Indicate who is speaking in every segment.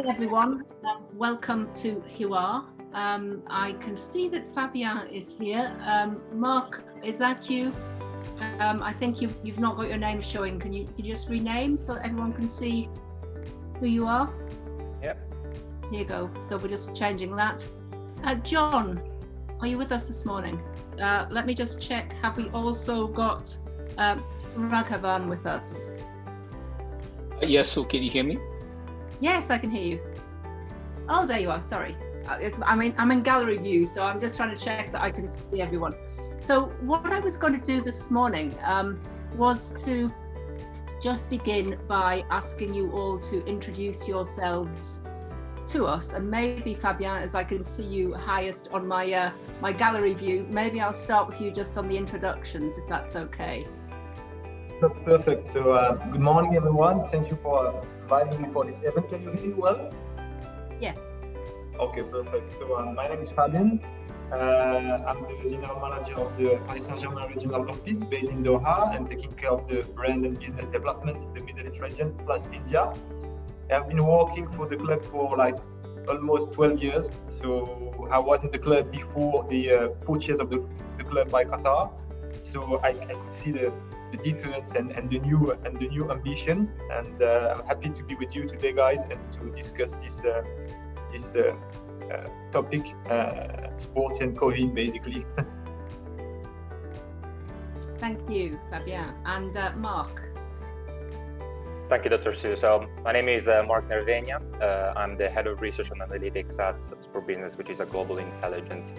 Speaker 1: morning, everyone. Welcome to HIWAR. I can see that Fabien is here. Mark, is that you? I think you've not got your name showing. Can you just rename so everyone can see who you are?
Speaker 2: Yep.
Speaker 1: Here you go. So we're just changing that. John, are you with us this morning? Let me just check. Have we also got Raghavan with us?
Speaker 3: Yes, so can you hear me?
Speaker 1: Yes, I can hear you. Oh, there you are. Sorry. I'm in gallery view, so I'm just trying to check that I can see everyone. So what I was going to do this morning was to just begin by asking you all to introduce yourselves to us, and maybe Fabien, as I can see you highest on my my gallery view, maybe I'll start with you just on the introductions, if that's okay.
Speaker 4: Perfect. So good morning, everyone. Thank you for inviting me for this event. Can you hear me well?
Speaker 1: Yes.
Speaker 4: Okay, perfect. So my name is Fabien. I'm the general manager of the Paris Saint-Germain regional office based in Doha and taking care of the brand and business development in the Middle East region plus India. I've been working for the club for like almost 12 years. So I was in the club before the purchase of the club by Qatar. So I could see the difference and the new ambition, and I'm happy to be with you today, guys, and to discuss this topic, sports and COVID, basically.
Speaker 1: Thank you, Fabien. And Mark.
Speaker 2: Thank you, Dr. Sue. So my name is Mark Nervenia. I'm the head of research and analytics at Sport Business, which is a global intelligence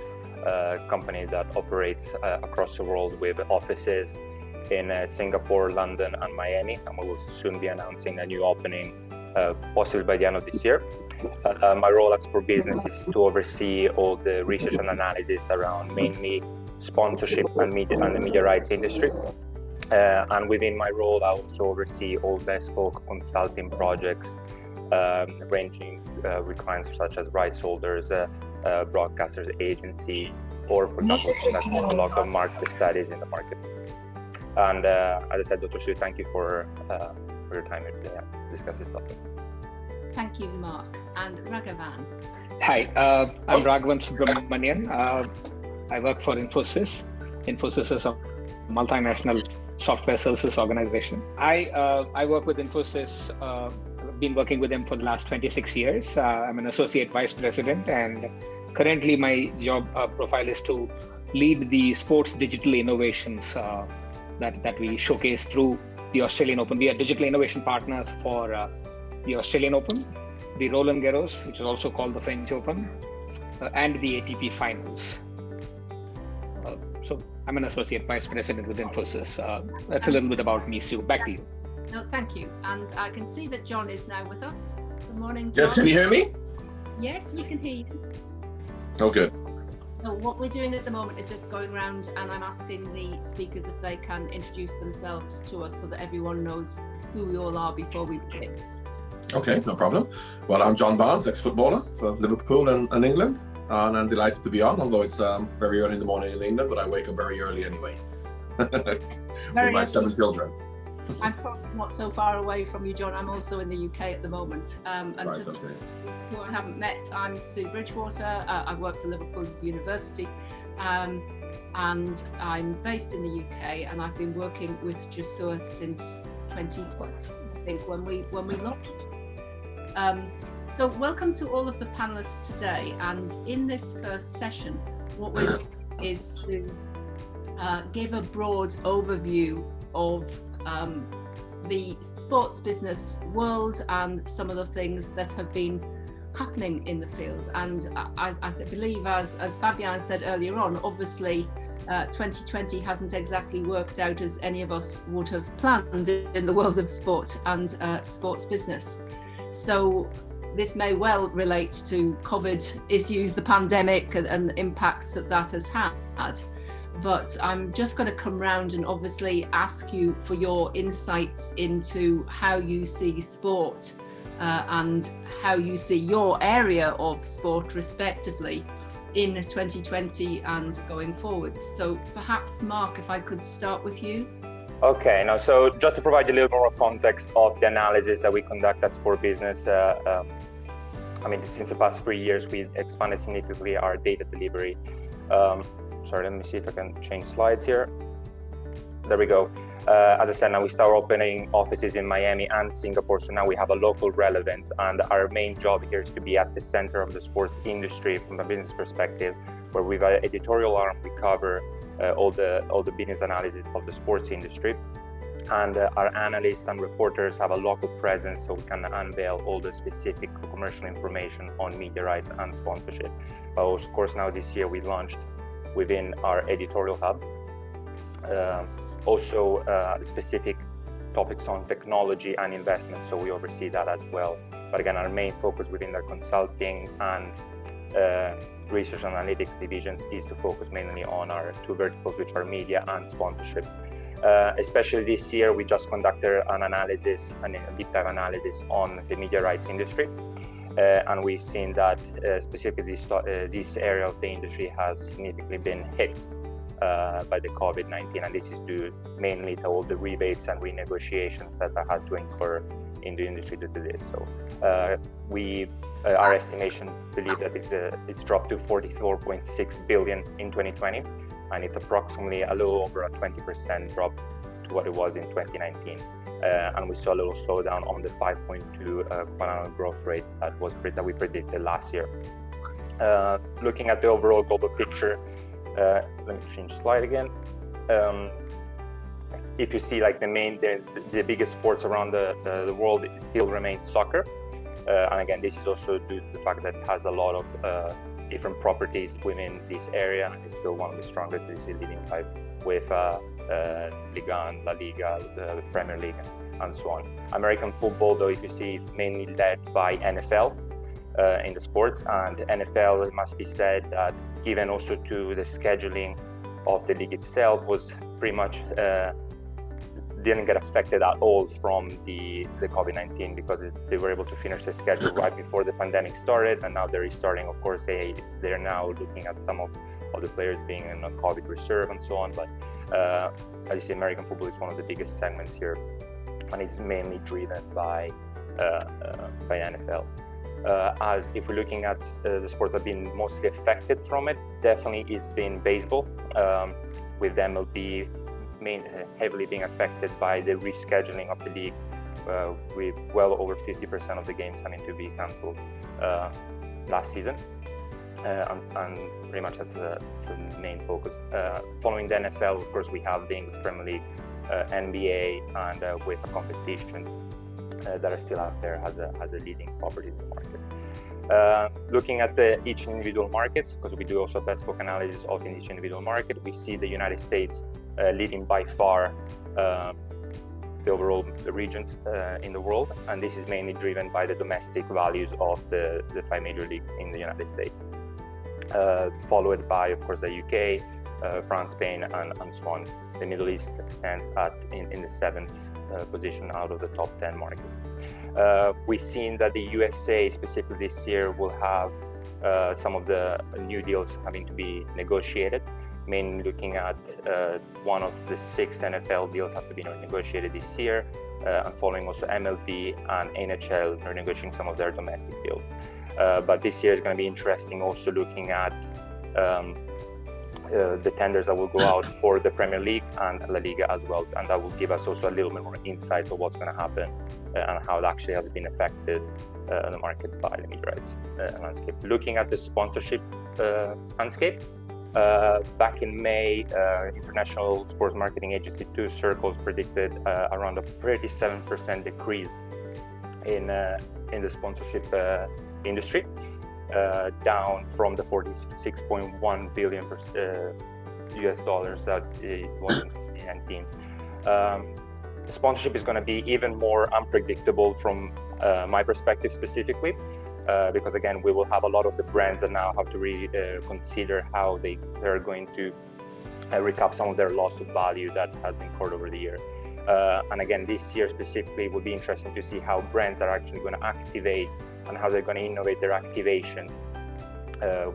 Speaker 2: company that operates across the world with offices in Singapore, London, and Miami. And we will soon be announcing a new opening, possibly by the end of this year. My role at Sport Business is to oversee all the research and analysis around mainly sponsorship and the media rights industry. And within my role, I also oversee all bespoke consulting projects, ranging with clients such as rights holders, broadcasters, agency, or for example, conducting a lot of market studies in the market. And as I said, Dr. Shu, thank you for your time here today to discuss this topic.
Speaker 1: Thank you, Mark. And Raghavan.
Speaker 3: Hi, I'm Raghavan Subramanian. I work for Infosys. Infosys is a multinational software services organization. I work with Infosys. Been working with them for the last 26 years. I'm an associate vice president, and currently my job profile is to lead the sports digital innovations that we showcase through the Australian Open. We are digital innovation partners for the Australian Open, the Roland Garros, which is also called the French Open, and the ATP Finals. So I'm an associate vice president with Infosys. That's a little bit about me, Sue. Back to you.
Speaker 1: No, thank you. And I can see that John is now with us. Good morning, John.
Speaker 5: Yes, can you hear me?
Speaker 1: Yes, we can hear you.
Speaker 5: Oh, good.
Speaker 1: So what we're doing at the moment is just going around, and I'm asking the speakers if they can introduce themselves to us so that everyone knows who we all are before we begin.
Speaker 5: Okay, no problem. Well, I'm John Barnes, ex-footballer for Liverpool and England, and I'm delighted to be on, although it's very early in the morning in England, but I wake up very early anyway. With my 7 children.
Speaker 1: I'm probably not so far away from you, John. I'm also in the UK at the moment. And
Speaker 5: Right, okay.
Speaker 1: who I haven't met, I'm Sue Bridgewater. I work for Liverpool University, and I'm based in the UK, and I've been working with Josoor since 2012, I think, when we launched. So welcome to all of the panelists today, and in this first session, what we're doing is to give a broad overview of the sports business world and some of the things that have been happening in the field. And I believe, as Fabien said earlier on, obviously 2020 hasn't exactly worked out as any of us would have planned in the world of sport and sports business. So this may well relate to COVID issues, the pandemic, and the impacts that has had. But I'm just going to come round and obviously ask you for your insights into how you see sport and how you see your area of sport respectively in 2020 and going forwards. So perhaps, Mark, if I could start with you.
Speaker 2: Okay, now so just to provide a little more context of the analysis that we conduct at Sport Business, I mean, since the past 3 years, we've expanded significantly our data delivery. Sorry, let me see if I can change slides here. There we go. As I said, now we start opening offices in Miami and Singapore, so now we have a local relevance, and our main job here is to be at the center of the sports industry from a business perspective, where we've an editorial arm. We cover all the business analysis of the sports industry, and our analysts and reporters have a local presence, so we can unveil all the specific commercial information on media rights and sponsorship. But of course, now this year we launched within our editorial hub also specific topics on technology and investment, so we oversee that as well. But again, our main focus within the consulting and research and analytics divisions is to focus mainly on our two verticals, which are media and sponsorship. Especially this year, we just conducted an analysis, a deep dive analysis on the media rights industry. And we've seen that specifically this area of the industry has significantly been hit by the COVID-19, and this is due mainly to all the rebates and renegotiations that I had to incur in the industry due to this. So our estimation believe that it's dropped to 44.6 billion in 2020, and it's approximately a little over a 20% drop to what it was in 2019. And we saw a little slowdown on the 5.2 compound growth rate that we predicted last year. Looking at the overall global picture, let me change slide again. If you see, like the biggest sports around the world still remains soccer, and again, this is also due to the fact that it has a lot of different properties within this area, and it's still one of the strongest leading type with Liga, La Liga, the Premier League, and so on. American football, though, if you see, is mainly led by NFL in the sports, and NFL, it must be said that given also to the scheduling of the league itself, was pretty much didn't get affected at all from the COVID-19, because they were able to finish the schedule right before the pandemic started, and now they're restarting. Of course, they're now looking at some of the players being in a COVID reserve and so on. But as you see, American football is one of the biggest segments here, and it's mainly driven by NFL. As if we're looking at the sports that have been mostly affected from it, definitely is been baseball, with MLB heavily being affected by the rescheduling of the league, with well over 50% of the games having to be cancelled last season, and pretty much that's the main focus. Following the NFL, of course, we have the English Premier League, NBA, and with competitions that are still out there as a leading property in the market. Looking at each individual markets, because we do also bespoke analysis of each individual market, we see the United States leading by far the overall regions in the world, and this is mainly driven by the domestic values of the 5 major leagues in the United States, followed by, of course, the UK, France, Spain, and so on. The Middle East stands in the 7th position out of the top 10 markets. We've seen that the USA specifically this year will have some of the new deals having to be negotiated, mainly looking at one of the 6 NFL deals have to be negotiated this year, and following also MLB and NHL are negotiating some of their domestic deals. But this year is going to be interesting also looking at the tenders that will go out for the Premier League and La Liga as well, and that will give us also a little bit more insight of what's going to happen and how it actually has been affected on the market by the media rights landscape. Looking at the sponsorship landscape, back in May, International Sports Marketing Agency 2 Circles predicted around a 37% decrease in the sponsorship industry, down from the 46.1 billion US dollars that it was in 2019. Sponsorship is going to be even more unpredictable from my perspective specifically, because again, we will have a lot of the brands that now have to consider how they're going to recoup some of their loss of value that has been incurred over the year. And again, this year specifically will be interesting to see how brands are actually going to activate and how they're going to innovate their activations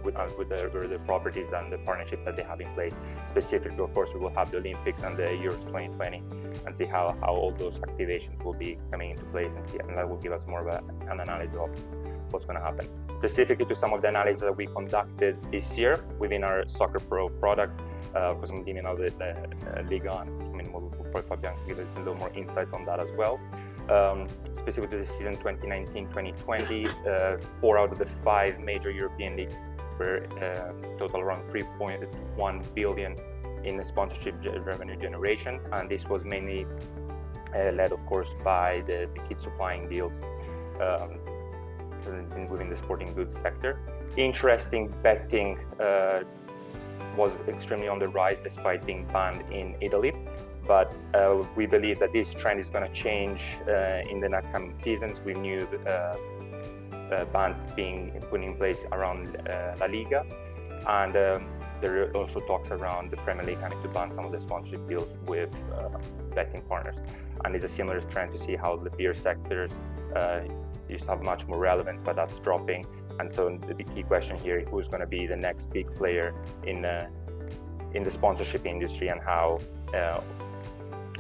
Speaker 2: with the properties and the partnerships that they have in place. Specifically, of course, we will have the Olympics and the Euros 2020 and see how all those activations will be coming into place, and that will give us more of an analysis what's going to happen. Specifically to some of the analysis that we conducted this year within our Soccer Pro product, because I'm dealing now with the Liga, I mean, we'll probably Fabian give us a little more insight on that as well. Specifically to the season 2019-2020, 4 out of the 5 major European leagues were total around 3.1 billion in the sponsorship revenue generation, and this was mainly led, of course, by the kit supplying deals within the sporting goods sector. Interesting, betting was extremely on the rise despite being banned in Italy, but we believe that this trend is going to change in the upcoming seasons with new bans being put in place around La Liga, and there are also talks around the Premier League having to ban some of the sponsorship deals with betting partners. And it's a similar trend to see how the beer sectors used to have much more relevance, but that's dropping. And so the key question here, who's going to be the next big player in the sponsorship industry, and how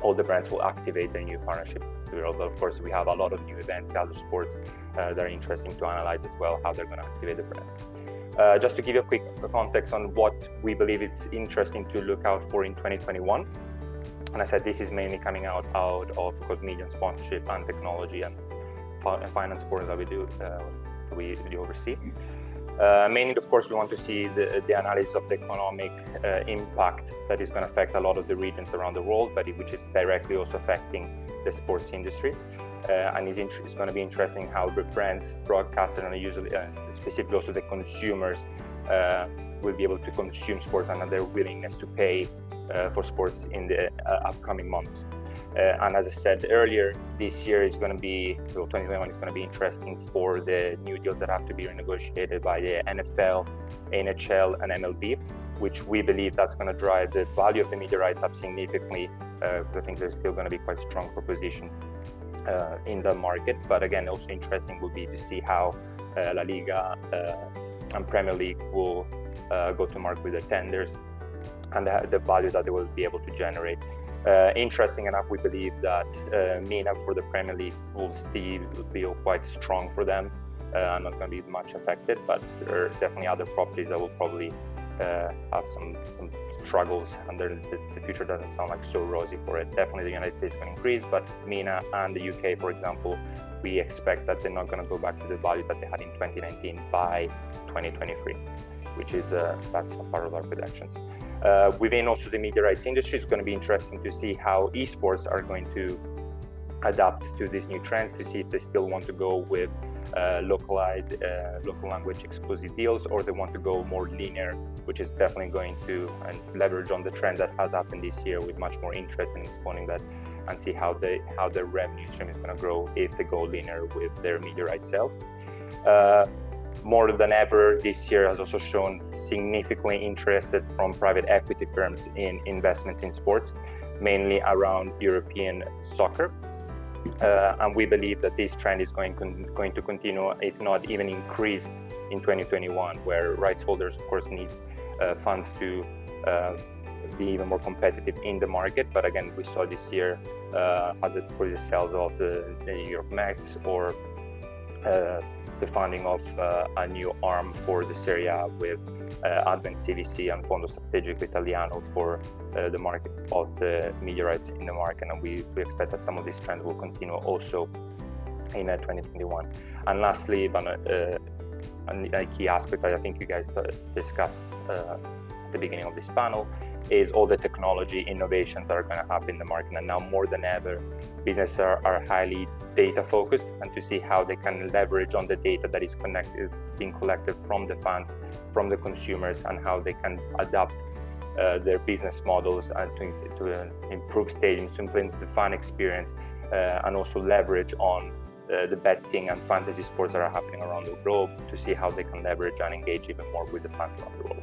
Speaker 2: all the brands will activate their new partnership. Of course, we have a lot of new events, other sports that are interesting to analyze as well, how they're going to activate the brands. Just to give you a quick context on what we believe it's interesting to look out for in 2021. And I said this is mainly coming out of media and sponsorship and technology and finance sports that we do, we oversee. Mainly, of course, we want to see the analysis of the economic impact that is going to affect a lot of the regions around the world, but which is directly also affecting the sports industry. And it's going to be interesting how the brands, broadcasters, and usually specifically also the consumers will be able to consume sports and their willingness to pay for sports in the upcoming months. And as I said earlier, this year is going to be, 2021 is going to be interesting for the new deals that have to be renegotiated by the NFL, NHL, and MLB, which we believe that's going to drive the value of the media rights up significantly, because I think there's still going to be quite strong proposition in the market. But again, also interesting will be to see how La Liga and Premier League will go to market with the tenders and the value that they will be able to generate. Interesting enough, we believe that MENA for the Premier League will still be quite strong for them. Not going to be much affected, but there are definitely other properties that will probably have some struggles, and the future doesn't sound like so rosy for it. Definitely the United States can increase, but MENA and the UK, for example, we expect that they're not going to go back to the value that they had in 2019 by 2023, which is that's a part of our projections. Within also the media rights industry, it's going to be interesting to see how esports are going to adapt to these new trends, to see if they still want to go with localized, local language exclusive deals, or they want to go more linear, which is definitely going to leverage on the trend that has happened this year with much more interest in exploring that, and see how their revenue stream is going to grow if they go linear with their media rights sales. More than ever, this year has also shown significantly interested from private equity firms in investments in sports, mainly around European soccer. And we believe that this trend is going to continue, if not even increase in 2021, where rights holders, of course, need funds to be even more competitive in the market. But again, we saw this year for the sales of the New York Mets, or the funding of a new arm for the Serie A with Advent CVC and Fondo Strategico Italiano for the market of the media rights in the market, and we expect that some of these trends will continue also in 2021. And lastly, but a key aspect that I think you guys discussed at the beginning of this panel is all the technology innovations that are going to happen in the market. And now more than ever, businesses are highly data focused, and to see how they can leverage on the data that is being collected from the fans, from the consumers, and how they can adapt their business models and to improve stadiums, to improve the fan experience, and also leverage on the betting and fantasy sports that are happening around the globe, to see how they can leverage and engage even more with the fans around the world.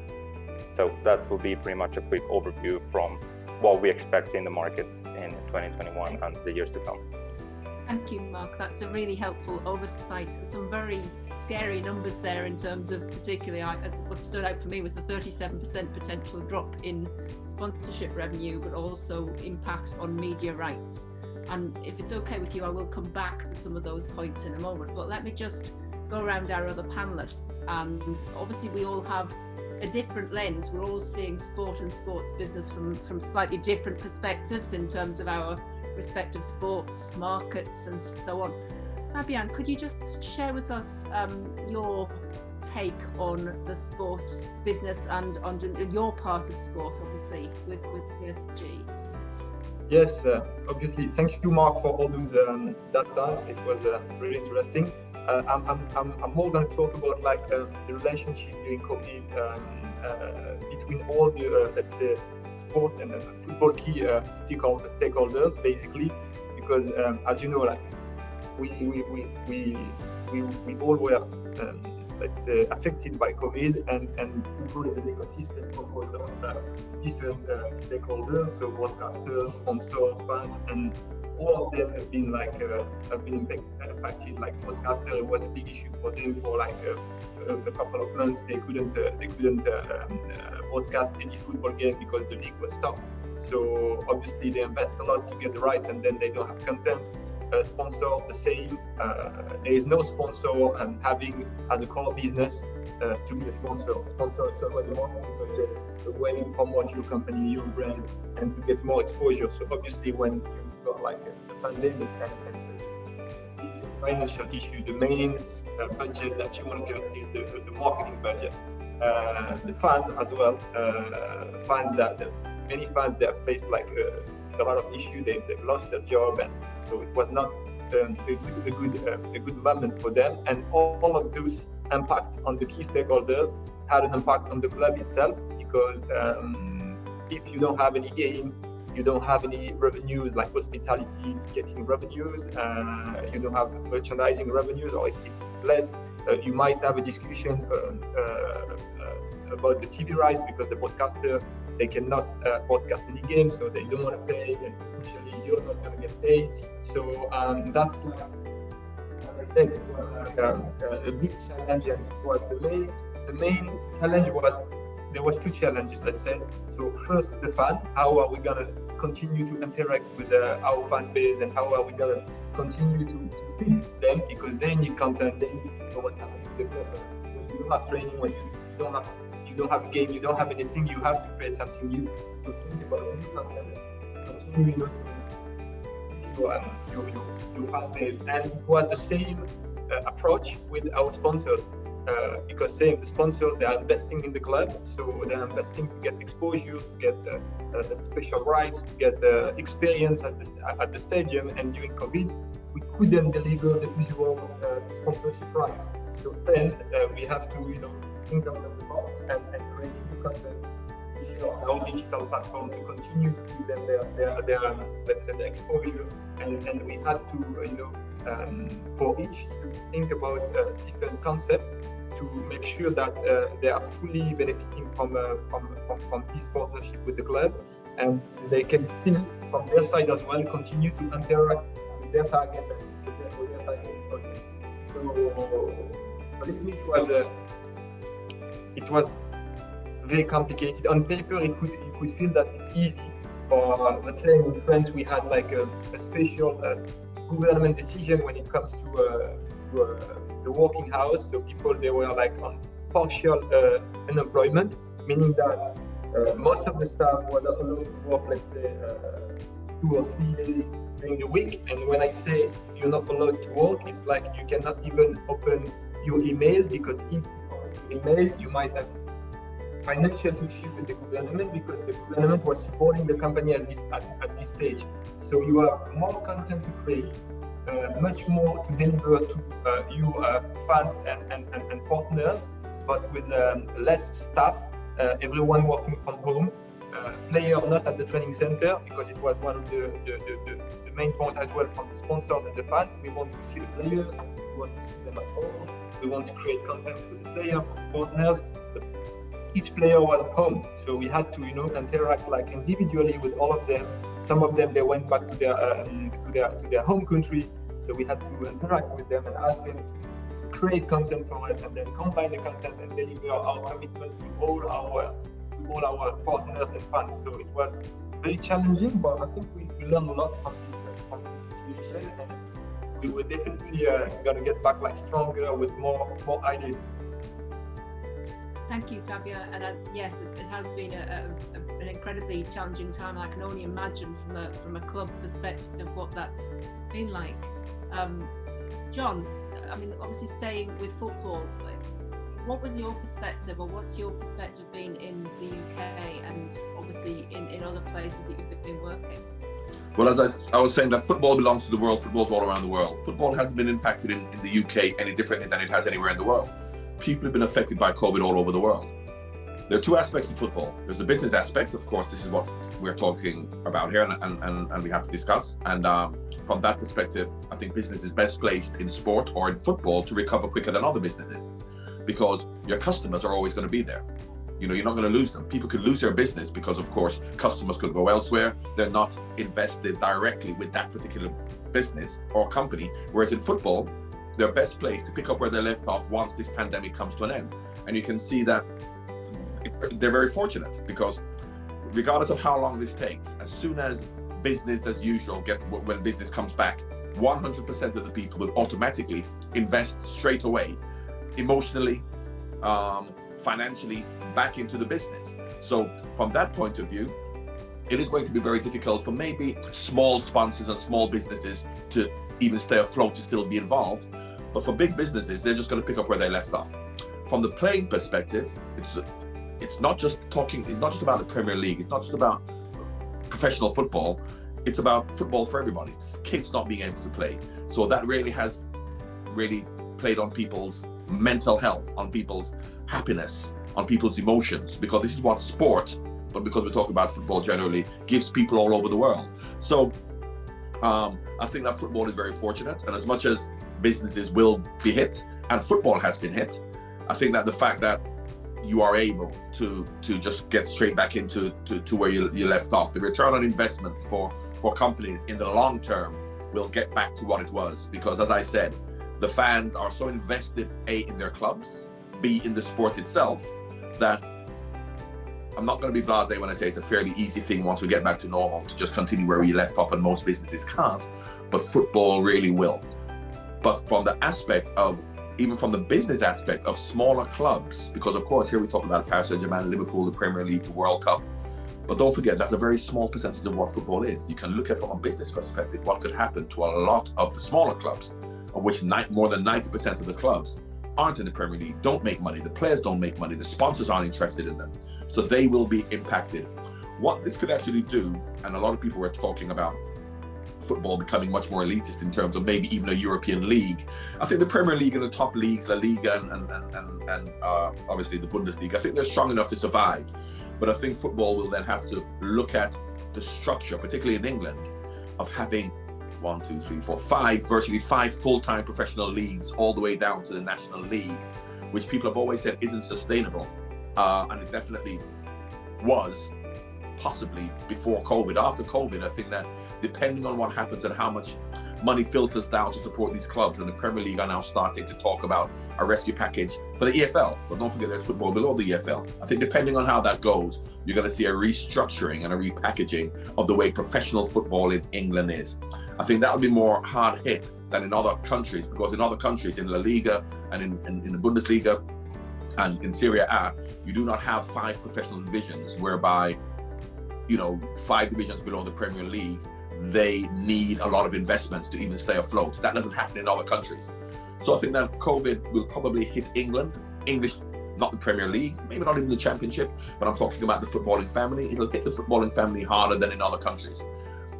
Speaker 2: So that will be pretty much a quick overview from what we expect in the market in 2021 and the years to come.
Speaker 1: Thank you, Mark. That's a really helpful oversight. Some very scary numbers there in terms of, particularly, what stood out for me was the 37% potential drop in sponsorship revenue, but also impact on media rights. And if it's okay with you, I will come back to some of those points in a moment. But let me just go around our other panelists, and obviously we all have a different lens. We're all seeing sport and sports business from slightly different perspectives in terms of our respective sports markets and so on. Fabian, could you just share with us your take on the sports business and on your part of sport, obviously, with PSG?
Speaker 4: Yes, obviously. Thank you, Mark, for all those data. It was really interesting. I'm more going to talk about like the relationship during COVID between all the let's say sports and football key stakeholders, basically, because as you know, like we all were let's say affected by COVID, and football is an ecosystem composed of different stakeholders, so broadcasters, sponsors, fans, and all of them have been impacted. Like broadcaster, it was a big issue for them for like a couple of months. They couldn't broadcast any football game because the league was stopped. So obviously they invest a lot to get the rights, and then they don't have content. Sponsor the same. There is no sponsor having as a core business to be a sponsor. Sponsor is always more because the way you promote your company, your brand, and to get more exposure. So obviously when you've got like a pandemic and the financial issue, the main budget that you want to cut is the marketing budget. The fans as well. Many fans that have faced like a lot of issues. They've lost their job, and so it was not a good moment for them. And all of those impact on the key stakeholders had an impact on the club itself, because if you don't have any game, you don't have any revenues like hospitality, ticketing revenues, you don't have merchandising revenues, or it's less. You might have a discussion about the TV rights, because the broadcaster, they cannot broadcast any games, so they don't want to pay, and potentially you're not going to get paid. So that's like, as I said, it was a big challenge, and it was the main challenge was, there was two challenges, let's say. So first, the fan, how are we going to continue to interact with our fan base, and how are we going to continue to feed them, because they need content, they need to know what happens in the club. When you don't have training, when you don't have game, you don't have anything, you have to create something new. So think about new content, continue to your fan base. And it was the same approach with our sponsors, because the sponsors, they are investing in the club, so they are investing to get exposure, to get special rights, to get experience at the stadium. And during COVID, we couldn't deliver the usual sponsorship rights. So then we have to think out of the box and create new content to show our digital platform to continue to give them their let's say the exposure, and we had to for each to think about different concepts to make sure that they are fully benefiting from this partnership with the club, and they can still from their side as well continue to interact with their target and with their target audience. So believe me, it was very complicated. On paper, you could feel that it's easy. Or let's say in France, we had like a special government decision when it comes to the working hours. So people, they were like on partial unemployment, meaning that most of the staff were not allowed to work, let's say 2 or 3 days during the week. And when I say you're not allowed to work, it's like you cannot even open your email, because if email, you might have financial issue with the government, because the government was supporting the company at this stage. So you have more content to create, much more to deliver to your fans and partners, but with less staff, everyone working from home, player not at the training center, because it was one of the main points as well from the sponsors and the fans. We want to see the players, we want to see them at home. We want to create content with the player, for the partners, but each player was at home, so we had to interact like individually with all of them. Some of them, they went back to their home country, so we had to interact with them and ask them to create content for us, and then combine the content and deliver our commitments to all our partners and fans. So it was very challenging, but I think we learned a lot from this situation. And we're definitely gonna get back like stronger with more ideas.
Speaker 1: Thank you, Fabio. And yes, it has been an incredibly challenging time. I can only imagine from a club perspective what that's been like. John, I mean, obviously staying with football, what was your perspective, or what's your perspective been in the UK and obviously in other places that you've been working?
Speaker 5: Well, as I was saying, that football belongs to the world. Football's all around the world. Football hasn't been impacted in the UK any differently than it has anywhere in the world. People have been affected by COVID all over the world. There are two aspects to football. There's the business aspect. Of course, this is what we're talking about here and we have to discuss. And from that perspective, I think business is best placed in sport or in football to recover quicker than other businesses, because your customers are always going to be there. You know, you're not going to lose them. People could lose their business because, of course, customers could go elsewhere. They're not invested directly with that particular business or company. Whereas in football, they're best placed to pick up where they left off once this pandemic comes to an end. And you can see that they're very fortunate, because regardless of how long this takes, as soon as business as usual when business comes back, 100% of the people will automatically invest straight away, emotionally, financially, back into the business. So from that point of view, it is going to be very difficult for maybe small sponsors and small businesses to even stay afloat, to still be involved. But for big businesses, they're just going to pick up where they left off. From the playing perspective, it's not just about the Premier League. It's not just about professional football. It's about football for everybody. Kids not being able to play. So that really has played on people's mental health, on people's happiness, on people's emotions, because this is what sport, but because we talk about football generally, gives people all over the world. So I think that football is very fortunate, and as much as businesses will be hit, and football has been hit, I think that the fact that you are able to just get straight back into where you left off, the return on investments for companies in the long term will get back to what it was, because as I said, the fans are so invested, A, in their clubs, B, in the sport itself, that I'm not going to be blasé when I say it's a fairly easy thing once we get back to normal to just continue where we left off, and most businesses can't, but football really will. But from the aspect of, even from the business aspect of smaller clubs, because of course here we talk about Paris Saint-Germain, Liverpool, the Premier League, the World Cup, but don't forget that's a very small percentage of what football is. You can look at from a business perspective what could happen to a lot of the smaller clubs, of which more than 90% of the clubs aren't in the Premier League, don't make money, the players don't make money, the sponsors aren't interested in them, so they will be impacted. What this could actually do, and a lot of people were talking about football becoming much more elitist in terms of maybe even a European league. I think the Premier League and the top leagues, La Liga and obviously the Bundesliga, I think they're strong enough to survive. But I think football will then have to look at the structure, particularly in England, of having virtually five full-time professional leagues all the way down to the National League, which people have always said isn't sustainable. And it definitely was, possibly before COVID. After COVID, I think that depending on what happens and how much money filters down to support these clubs, and the Premier League are now starting to talk about a rescue package for the EFL, but don't forget there's football below the EFL. I think depending on how that goes, you're going to see a restructuring and a repackaging of the way professional football in England is. I think that'll be more hard hit than in other countries, because in other countries, in La Liga and in the Bundesliga and in Serie A, you do not have 5 professional divisions whereby, 5 divisions below the Premier League, they need a lot of investments to even stay afloat. That doesn't happen in other countries. So I think that COVID will probably hit English, not the Premier League, maybe not even the Championship, but I'm talking about the footballing family. It'll hit the footballing family harder than in other countries.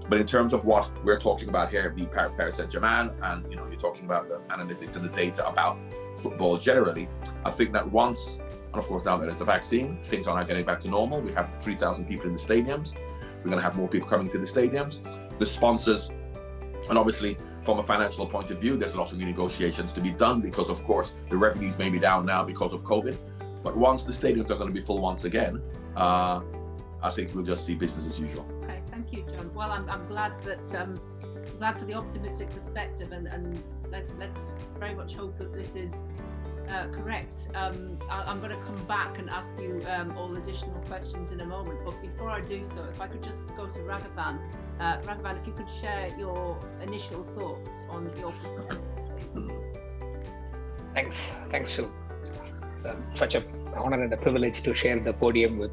Speaker 5: But in terms of what we're talking about here, the Paris Saint-Germain, and you're talking about the analytics and the data about football generally, I think that once, and of course now that there's a vaccine, things are now getting back to normal. We have 3,000 people in the stadiums. We're going to have more people coming to the stadiums. The sponsors, and obviously from a financial point of view, there's a lot of renegotiations to be done, because of course the revenues may be down now because of COVID. But once the stadiums are going to be full once again, I think we'll just see business as usual.
Speaker 1: Okay, thank you, John. Well, I'm glad that glad for the optimistic perspective, and let's very much hope that this is correct. I'm going to come back and ask you all additional questions in a moment. But before I do so, if I could just go to Raghavan. Raghavan, if you could share your initial thoughts on your perspective, please.
Speaker 3: Thanks, Sue. Such an honor and a privilege to share the podium with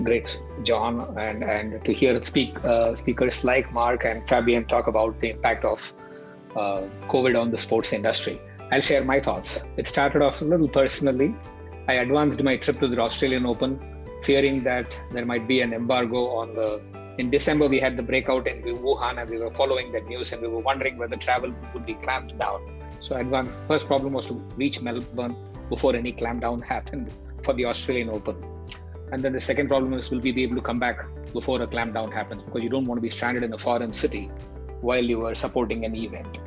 Speaker 3: great John and to hear speakers like Mark and Fabian talk about the impact of COVID on the sports industry. I'll share my thoughts. It started off a little personally. I advanced my trip to the Australian Open, fearing that there might be an embargo in December. We had the breakout in Wuhan and we were following that news and we were wondering whether travel would be clamped down. So advanced. First problem was to reach Melbourne before any clampdown happened for the Australian Open. And then the second problem is, will we be able to come back before a clampdown happens? Because you don't want to be stranded in a foreign city while you were supporting an event.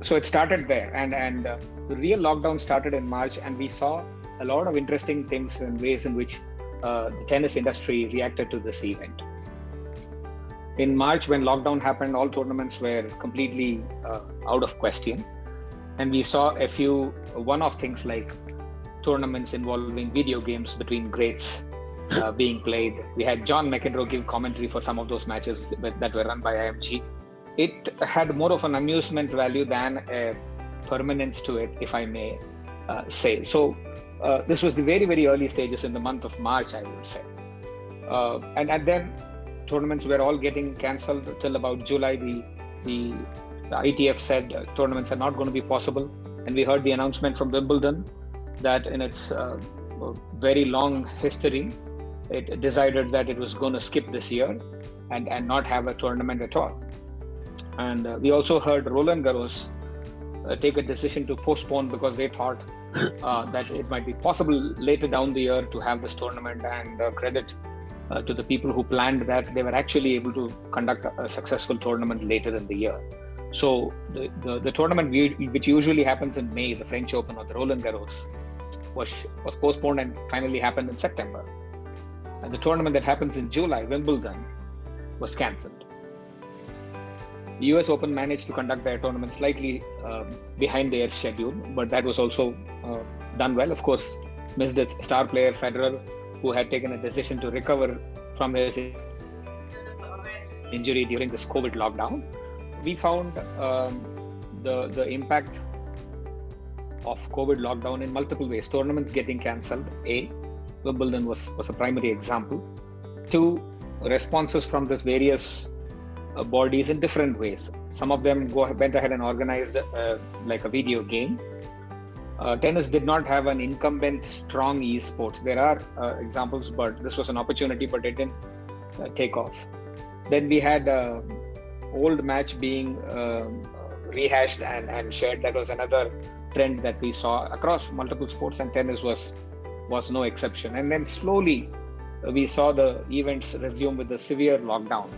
Speaker 3: So it started there, and the real lockdown started in March, and we saw a lot of interesting things and ways in which the tennis industry reacted to this event. In March, when lockdown happened, all tournaments were completely out of question. And we saw a few one-off things like tournaments involving video games between greats being played. We had John McEnroe give commentary for some of those matches that were run by IMG. It had more of an amusement value than a permanence to it, if I may say. So this was the very, very early stages in the month of March, I would say. And then tournaments were all getting cancelled till about July. The ITF said tournaments are not going to be possible. And we heard the announcement from Wimbledon that in its very long history, it decided that it was going to skip this year and not have a tournament at all. And we also heard Roland Garros take a decision to postpone because they thought that it might be possible later down the year to have this tournament, and credit to the people who planned that they were actually able to conduct a successful tournament later in the year. So the tournament which usually happens in May, the French Open or the Roland Garros, was postponed and finally happened in September. And the tournament that happens in July, Wimbledon, was cancelled. The US Open managed to conduct their tournament slightly behind their schedule, but that was also done well. Of course, missed its star player Federer, who had taken a decision to recover from his injury during this COVID lockdown. We found the impact of COVID lockdown in multiple ways. Tournaments getting cancelled. Wimbledon was a primary example. 2, responses from this various bodies in different ways. Some of them went ahead and organized like a video game. Tennis did not have an incumbent strong esports. There are examples, but this was an opportunity, but it didn't take off. Then we had old match being rehashed and shared. That was another trend that we saw across multiple sports, and tennis was no exception. And then slowly we saw the events resume with the severe lockdown.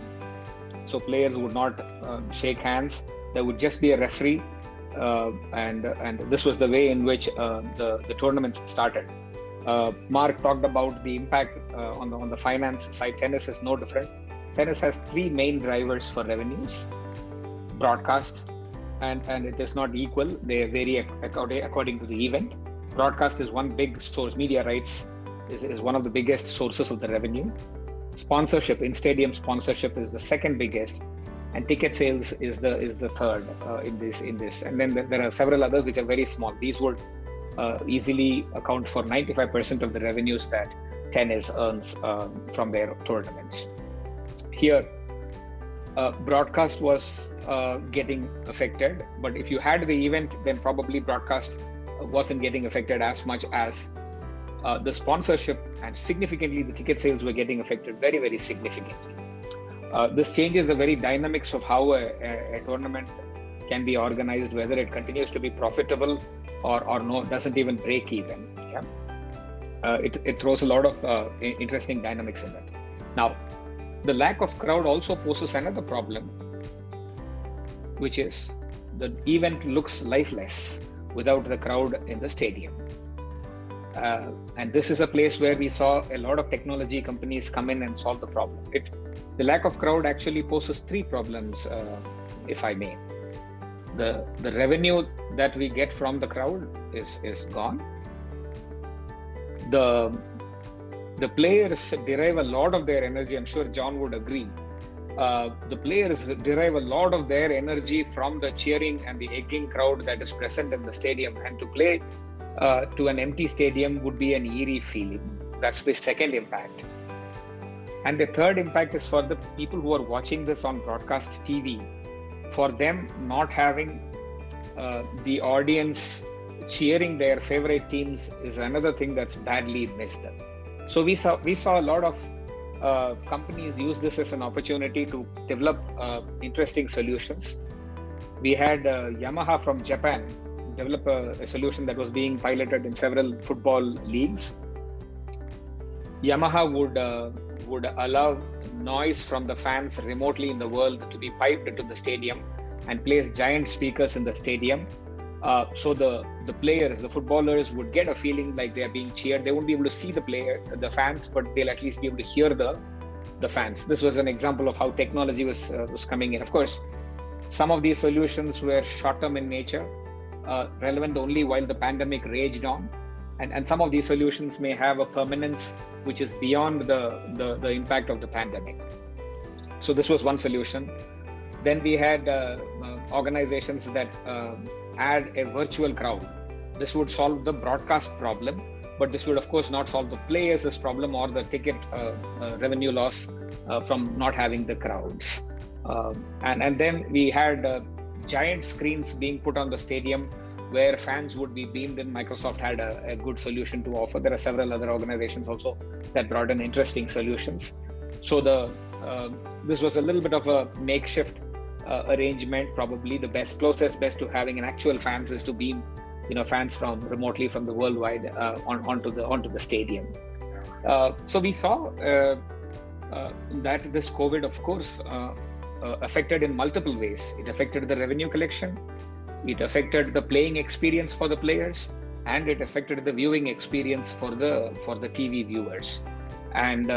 Speaker 3: So players would not shake hands. There would just be a referee, and this was the way in which the tournaments started. Mark talked about the impact on the finance side. Tennis is no different. Tennis has 3 main drivers for revenues: broadcast, and it is not equal. They vary according to the event. Broadcast is one big source. Media rights is one of the biggest sources of the revenue. Sponsorship, in-stadium sponsorship, is the second biggest, and ticket sales is the third in this. And then there are several others which are very small. These would easily account for 95% of the revenues that tennis earns from their tournaments. Here, broadcast was getting affected, but if you had the event, then probably broadcast wasn't getting affected as much as the sponsorship, and significantly the ticket sales were getting affected very, very significantly. This changes the very dynamics of how a tournament can be organized, whether it continues to be profitable or no, doesn't even break even. It throws a lot of interesting dynamics in it. Now, the lack of crowd also poses another problem, which is the event looks lifeless without the crowd in the stadium. And this is a place where we saw a lot of technology companies come in and solve the problem. The lack of crowd actually poses 3 problems, if I may. the revenue that we get from the crowd is gone. The players derive a lot of their energy. I'm sure John would agree. The players derive a lot of their energy from the cheering and the egging crowd that is present in the stadium. And to play to an empty stadium would be an eerie feeling. That's the second impact. And the third impact is for the people who are watching this on broadcast TV. For them, not having the audience cheering their favorite teams is another thing that's badly missed. So we saw a lot of companies use this as an opportunity to develop interesting solutions. We had Yamaha from Japan develop a solution that was being piloted in several football leagues. Yamaha would allow noise from the fans remotely in the world to be piped into the stadium and place giant speakers in the stadium. So the players, the footballers would get a feeling like they are being cheered. They won't be able to see the fans, but they'll at least be able to hear the fans. This was an example of how technology was coming in. Of course, some of these solutions were short-term in nature, relevant only while the pandemic raged on. And some of these solutions may have a permanence which is beyond the impact of the pandemic. So this was one solution. Then we had organizations that add a virtual crowd. This would solve the broadcast problem, but this would of course not solve the players' problem or the ticket revenue loss from not having the crowds. And then we had giant screens being put on the stadium where fans would be beamed in. Microsoft had a good solution to offer. There are several other organizations also that brought in interesting solutions. So this was a little bit of a makeshift arrangement. Probably the closest best to having an actual fans is to beam fans from remotely from the worldwide onto the stadium. So we saw that this COVID, of course, affected in multiple ways. It affected the revenue collection, it affected the playing experience for the players, and it affected the viewing experience for the TV viewers. And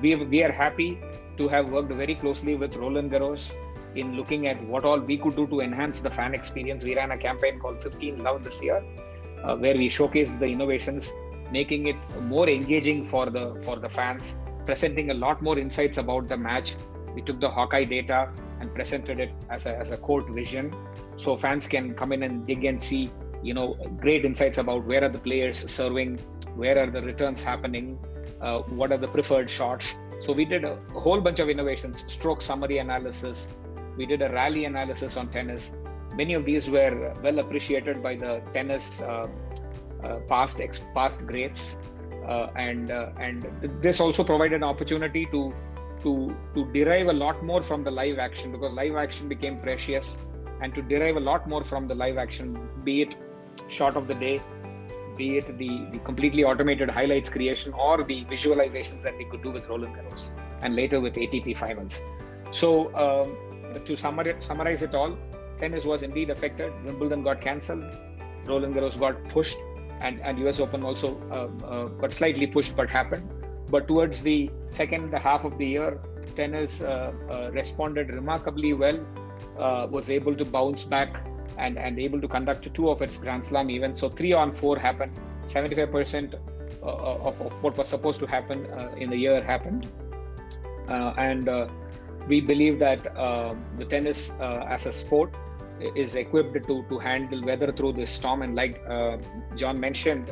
Speaker 3: we are happy to have worked very closely with Roland Garros in looking at what all we could do to enhance the fan experience. We ran a campaign called 15 Love this year, where we showcased the innovations, making it more engaging for the fans, presenting a lot more insights about the match. We took the Hawkeye data and presented it as a court vision, so fans can come in and dig and see great insights about where are the players serving, where are the returns happening, what are the preferred shots. So we did a whole bunch of innovations, stroke summary analysis. We did a rally analysis on tennis. Many of these were well appreciated by the tennis past greats, and this also provided an opportunity to derive a lot more from the live action, because live action became precious, and to derive a lot more from the live action, be it shot of the day, be it the completely automated highlights creation, or the visualizations that we could do with Roland Garros and later with ATP finals. So to summarize it all, tennis was indeed affected. Wimbledon got cancelled, Roland Garros got pushed, and US Open also got slightly pushed but happened. But towards the second half of the year, tennis responded remarkably well, was able to bounce back and able to conduct 2 of its Grand Slam events. So 3 on 4 happened. 75% of what was supposed to happen in the year happened. And we believe that the tennis as a sport is equipped to handle weather through this storm. And like John mentioned,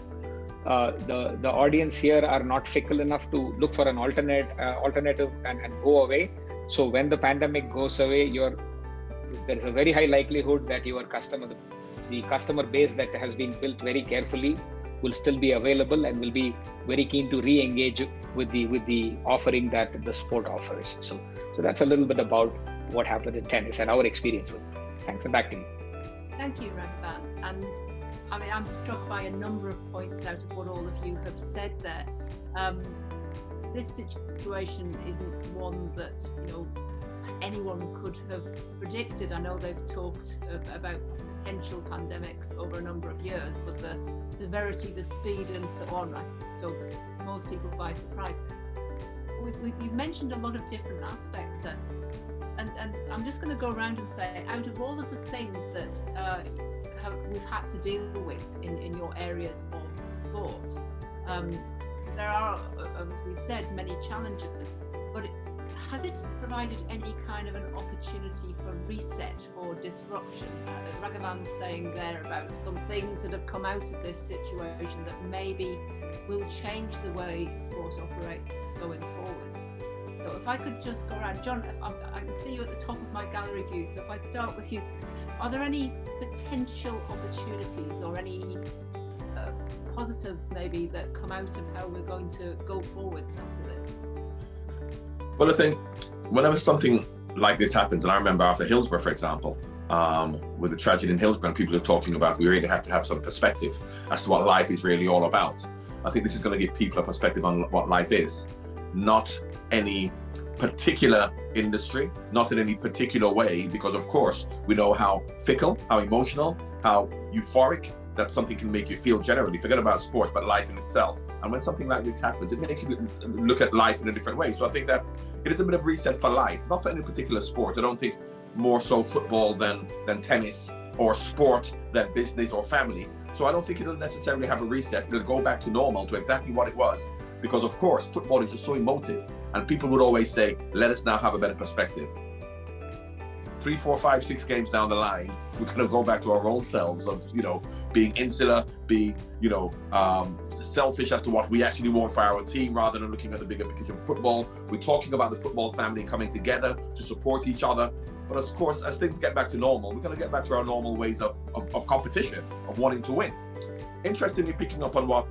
Speaker 3: the audience here are not fickle enough to look for an alternative and go away. So when the pandemic goes away, there is a very high likelihood that your the customer base that has been built very carefully, will still be available and will be very keen to re-engage with the offering that the sport offers. So that's a little bit about what happened in tennis and our experience with it. Thanks, and back to you.
Speaker 1: Thank you, Raghavan. And I mean, I'm struck by a number of points out of what all of you have said there. This situation isn't one that anyone could have predicted. I know they've talked about potential pandemics over a number of years, but the severity, the speed, and so on, took most people by surprise. you've mentioned a lot of different aspects then, and I'm just going to go around and say, out of all of the things that we've had to deal with in your areas of sport, there are, as we've said, many challenges, but has it provided any kind of an opportunity for reset, for disruption? Raghavan's saying there about some things that have come out of this situation that maybe will change the way sport operates going forwards. So if I could just go around, John, I can see you at the top of my gallery view, so if I start with you, are there any potential opportunities or any positives maybe that come out of how we're going to go forwards after this?
Speaker 5: Well, I think whenever something like this happens, and I remember after Hillsborough, for example, with the tragedy in Hillsborough, and people are talking about we really have to have some perspective as to what life is really all about. I think this is going to give people a perspective on what life is, not any particular industry, not in any particular way, because of course we know how fickle, how emotional, how euphoric that something can make you feel generally. Forget about sports, but life in itself. And when something like this happens, it makes you look at life in a different way. So I think that it is a bit of reset for life, not for any particular sport. I don't think more so football than tennis, or sport than business or family. So I don't think it'll necessarily have a reset. It'll go back to normal, to exactly what it was. Because of course, football is just so emotive. And people would always say, let us now have a better perspective. 3, 4, 5, 6 games down the line, we're going to go back to our old selves of, being insular, being, selfish as to what we actually want for our team rather than looking at the bigger picture of football. We're talking about the football family coming together to support each other. But of course, as things get back to normal, we're going to get back to our normal ways of competition, of wanting to win. Interestingly, picking up on what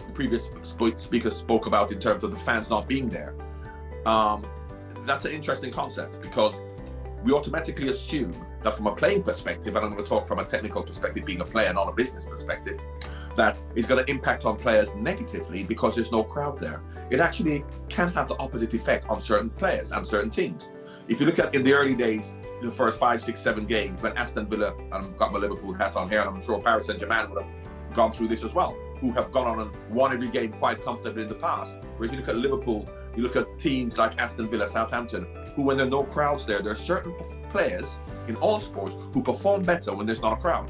Speaker 5: the previous speaker spoke about in terms of the fans not being there, that's an interesting concept, because we automatically assume that from a playing perspective, and I'm going to talk from a technical perspective, being a player, not a business perspective, that is going to impact on players negatively because there's no crowd there. It actually can have the opposite effect on certain players and certain teams. If you look at in the early days, the first 5, 6, 7 games, when Aston Villa, and I've got my Liverpool hat on here, and I'm sure Paris Saint-Germain would have gone through this as well, who have gone on and won every game quite comfortably in the past. Whereas you look at Liverpool, you look at teams like Aston Villa, Southampton, who when there are no crowds there are certain players in all sports who perform better when there's not a crowd,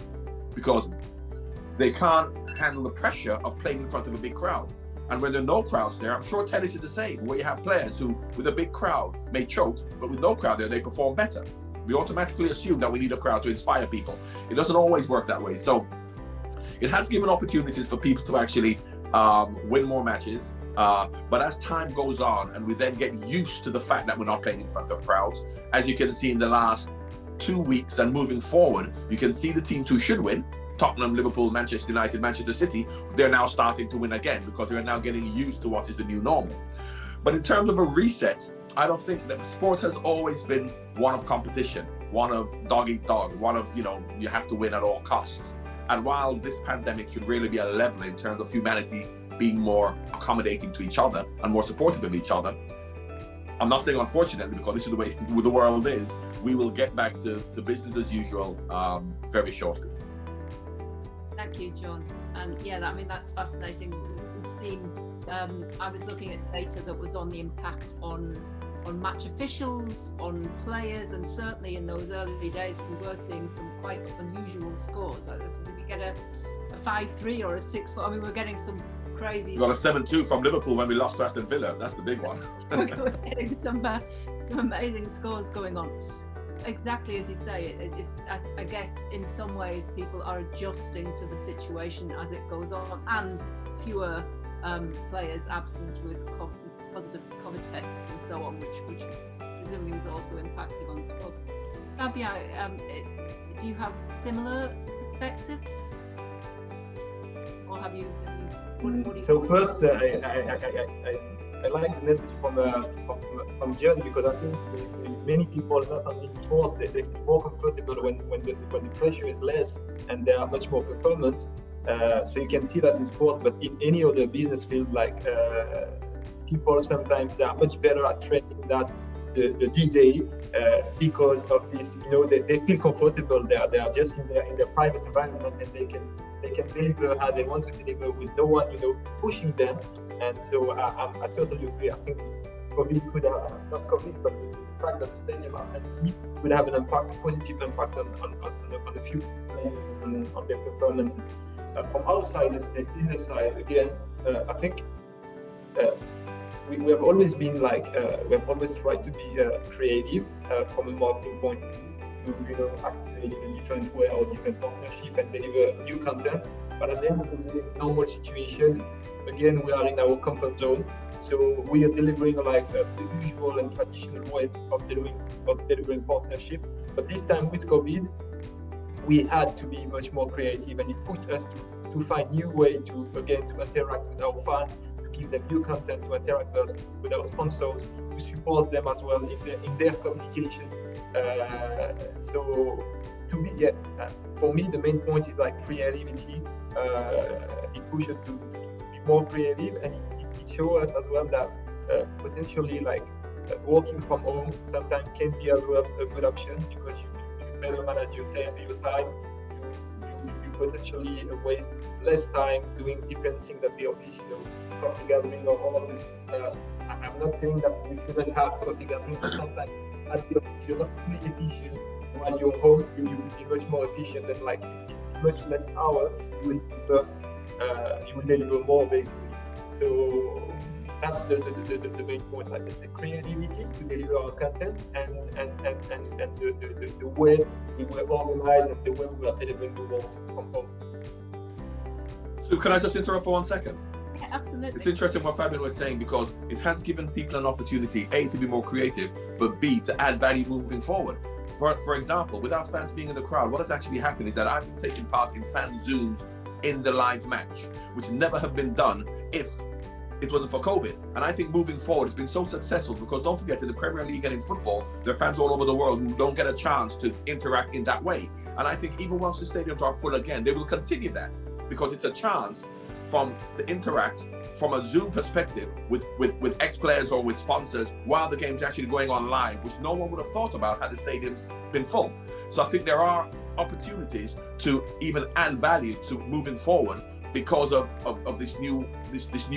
Speaker 5: because they can't handle the pressure of playing in front of a big crowd. And when there are no crowds there, I'm sure tennis is the same, where you have players who, with a big crowd, may choke, but with no crowd there, they perform better. We automatically assume that we need a crowd to inspire people. It doesn't always work that way. So it has given opportunities for people to actually win more matches. But as time goes on and we then get used to the fact that we're not playing in front of crowds, as you can see in the last 2 weeks and moving forward, you can see the teams who should win, Tottenham, Liverpool, Manchester United, Manchester City, they're now starting to win again because they're now getting used to what is the new normal. But in terms of a reset, I don't think that sport has always been one of competition, one of dog eat dog, one of, you have to win at all costs. And while this pandemic should really be a level in terms of humanity being more accommodating to each other and more supportive of each other, I'm not saying unfortunately, because this is the way the world is, we will get back to business as usual very shortly.
Speaker 1: Thank you, John. And that's fascinating. We've seen, I was looking at data that was on the impact on match officials, on players, and certainly in those early days we were seeing some quite unusual scores. Did we get a 5-3 or a 6-4? We're getting some crazy. We
Speaker 5: got a 7-2 from Liverpool when we lost to Aston Villa. That's the big one.
Speaker 1: We're getting some amazing scores going on. Exactly as you say, it's I guess in some ways people are adjusting to the situation as it goes on, and fewer players absent with positive COVID tests and so on, which presumably is also impacting on sports. Fabien, do you have similar perspectives, or have you? What
Speaker 4: so first, I like the message from John, because I think many people, not only in sport, they feel more comfortable when the pressure is less and they are much more performant. So you can see that in sport, but in any other business field, like people sometimes they are much better at training that the D-Day because of this. They feel comfortable there. They are just in their private environment, and they can deliver how they want to deliver with no one pushing them. And so I totally agree. I think COVID could have, not COVID, but the fact that the stadium are empty would have an impact, a positive impact on a few players, on their performances. From our side, let's say business side, again, I think we have always been like, we have always tried to be creative from a marketing point of view, to activate in a different way or different partnership and deliver new content. But at the end of the day, normal situation, again, we are in our comfort zone. So we are delivering like the usual and traditional way of delivering partnership. But this time with COVID, we had to be much more creative, and it pushed us to find new way to interact with our fans, to give them new content, to interact with our sponsors, to support them as well in their communication. So to me, for me, the main point is like creativity. It pushes to be more creative, and it shows us as well that potentially like working from home sometimes can be as well a good option, because you better manage your time. You potentially waste less time doing different things at the office, coffee gathering or all of this. I'm not saying that we shouldn't have coffee gathering, but sometimes at the office you're not fully efficient. While you're home, you will be much more efficient, and like in much less hours, you will deliver more basically. So that's the main point. Like I say, creativity to deliver our content, and the way we were organized and the way we are delivering the work from home.
Speaker 5: So can I just interrupt for 1 second?
Speaker 1: Yeah, absolutely.
Speaker 5: It's interesting what Fabian was saying, because it has given people an opportunity, A, to be more creative, but B, to add value moving forward. For example, without fans being in the crowd, what has actually happened is that I've been taking part in fan Zooms in the live match, which never have been done if it wasn't for COVID. And I think moving forward, it's been so successful, because don't forget, in the Premier League and in football, there are fans all over the world who don't get a chance to interact in that way. And I think even once the stadiums are full again, they will continue that, because it's a chance to interact from a Zoom perspective with ex-players or with sponsors while the game's actually going on live, which no one would have thought about had the stadiums been full. So I think there are opportunities to even add value to moving forward because of this new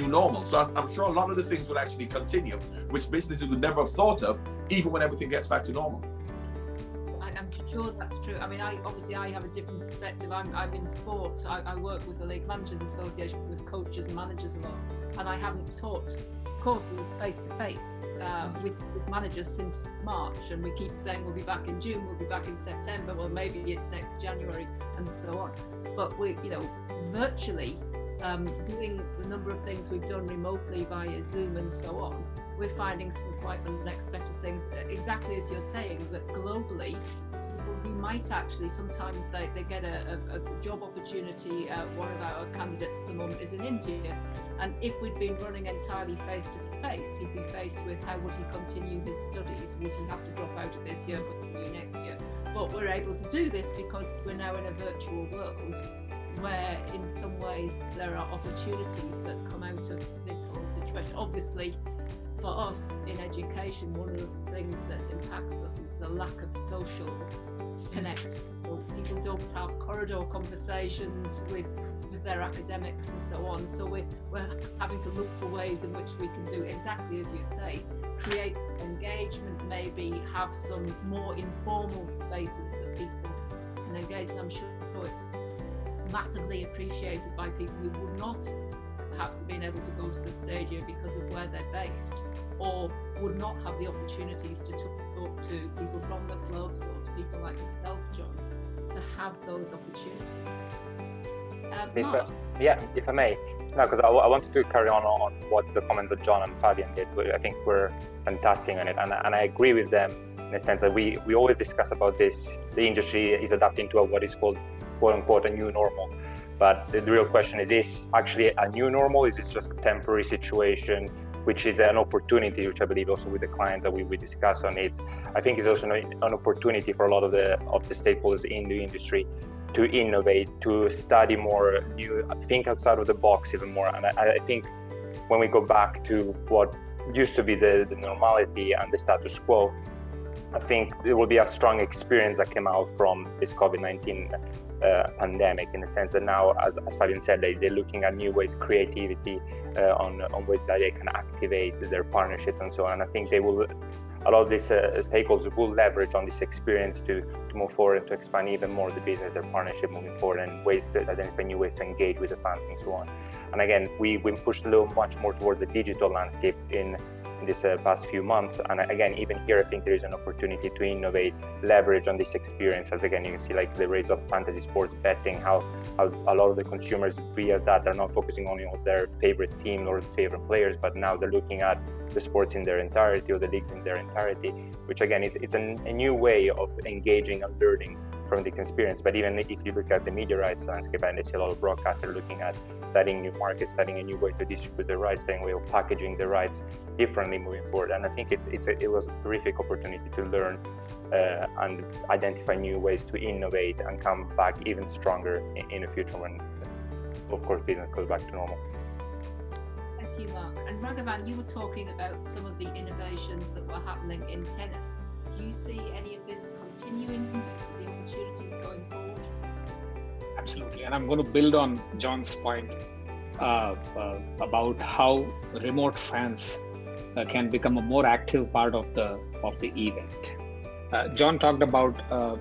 Speaker 5: normal. So I'm sure a lot of the things will actually continue, which businesses would never have thought of, even when everything gets back to normal.
Speaker 1: I'm sure that's true. I mean, I have a different perspective. I'm in sport. I work with the League Managers Association, with coaches and managers a lot, and I haven't taught courses face to face with managers since March, and we keep saying we'll be back in June, we'll be back in September, well maybe it's next January, and so on. But we, virtually doing the number of things we've done remotely via Zoom and so on, we're finding some quite unexpected things, exactly as you're saying, that globally, people who might actually, sometimes they get a job opportunity. One of our candidates at the moment is in India, and if we'd been running entirely face-to-face, he'd be faced with how would he continue his studies? Would he have to drop out of this year but continue next year? But we're able to do this because we're now in a virtual world, where in some ways there are opportunities that come out of this whole situation. Obviously, for us in education, one of the things that impacts us is the lack of social connection. So people don't have corridor conversations with their academics and so on. So we're having to look for ways in which we can do exactly as you say, create engagement, maybe have some more informal spaces that people can engage. And I'm sure it's massively appreciated by people who would not perhaps have been able to go to the stadium because of where they're based, or would not have the opportunities to talk to people from the clubs or to people like yourself, John, to have those opportunities.
Speaker 2: If I may, because I wanted to carry on what the comments that John and Fabian did. I think were fantastic on it, and I agree with them in the sense that we always discuss about this. The industry is adapting to what is called quote unquote a new normal. But the real question is actually a new normal? Is it just a temporary situation, which is an opportunity, which I believe also with the clients that we discuss on it. I think it's also an opportunity for a lot of the stakeholders in the industry to innovate, to study more, think outside of the box even more. And I think when we go back to what used to be the normality and the status quo, I think it will be a strong experience that came out from this COVID-19 pandemic, in the sense that now, as Fabian said, they're looking at new ways, creativity on ways that they can activate their partnerships and so on. And I think they will, a lot of these stakeholders will leverage on this experience to move forward and to expand even more the business and partnership moving forward, and ways to identify new ways to engage with the fans and so on. And again, we pushed a little much more towards the digital landscape in this past few months. And again, even here, I think there is an opportunity to innovate, leverage on this experience. As again, you can see like the rise of fantasy sports betting, how a lot of the consumers via that are not focusing only on their favorite team or favorite players, but now they're looking at the sports in their entirety or the leagues in their entirety, which again, it's a new way of engaging and learning from the experience. But even if you look at the media rights landscape, and I see a lot of broadcasters looking at studying new markets, studying a new way to distribute the rights, studying a way of packaging the rights differently moving forward. And I think it was a terrific opportunity to learn and identify new ways to innovate and come back even stronger in the future when, of course, business goes back to normal.
Speaker 1: Thank you, Mark. And Raghavan, you were talking about some of the innovations that were happening in tennis. Do you see any of this continuing? Do you see the opportunities going forward?
Speaker 3: Absolutely. And I'm going to build on John's point about how remote fans can become a more active part of the event. John talked about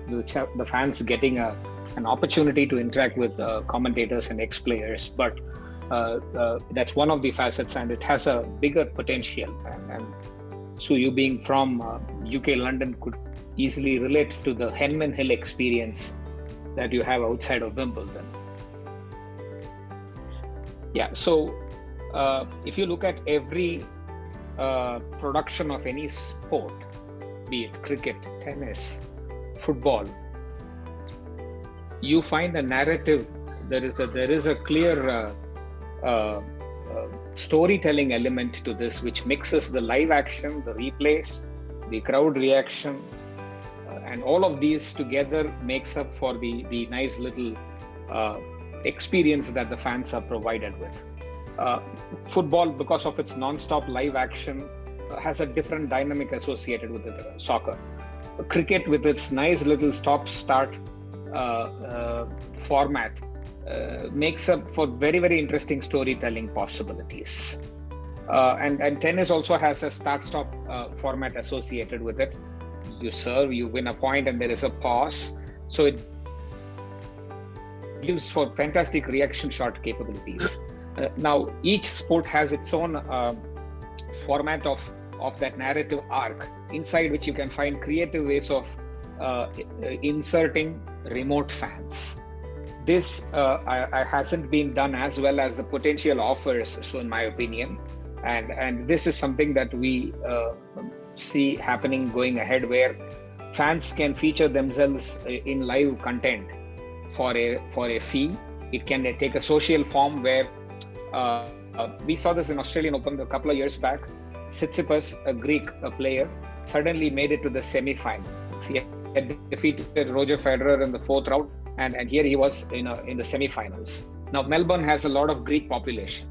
Speaker 3: the fans getting an opportunity to interact with commentators and ex-players, but that's one of the facets, and it has a bigger potential. And so you being from UK, London, could easily relate to the Henman Hill experience that you have outside of Wimbledon. Yeah, so if you look at every production of any sport, be it cricket, tennis, football, you find a narrative. There is a clear storytelling element to this, which mixes the live action, the replays, the crowd reaction, and all of these together makes up for the nice little experience that the fans are provided with. Football, because of its non-stop live action, has a different dynamic associated with it. Soccer. Cricket, with its nice little stop-start format, makes up for very, very interesting storytelling possibilities. And tennis also has a start-stop format associated with it. You serve, you win a point, and there is a pause. So it gives for fantastic reaction shot capabilities. Now, each sport has its own format of that narrative arc, inside which you can find creative ways of inserting remote fans. This hasn't been done as well as the potential offers, so in my opinion. And this is something that we see happening going ahead, where fans can feature themselves in live content for a fee. It can take a social form where we saw this in Australian Open a couple of years back. Tsitsipas, a Greek player, suddenly made it to the semi-finals. He had defeated Roger Federer in the fourth round, and here he was in the semi-finals. Now, Melbourne has a lot of Greek population,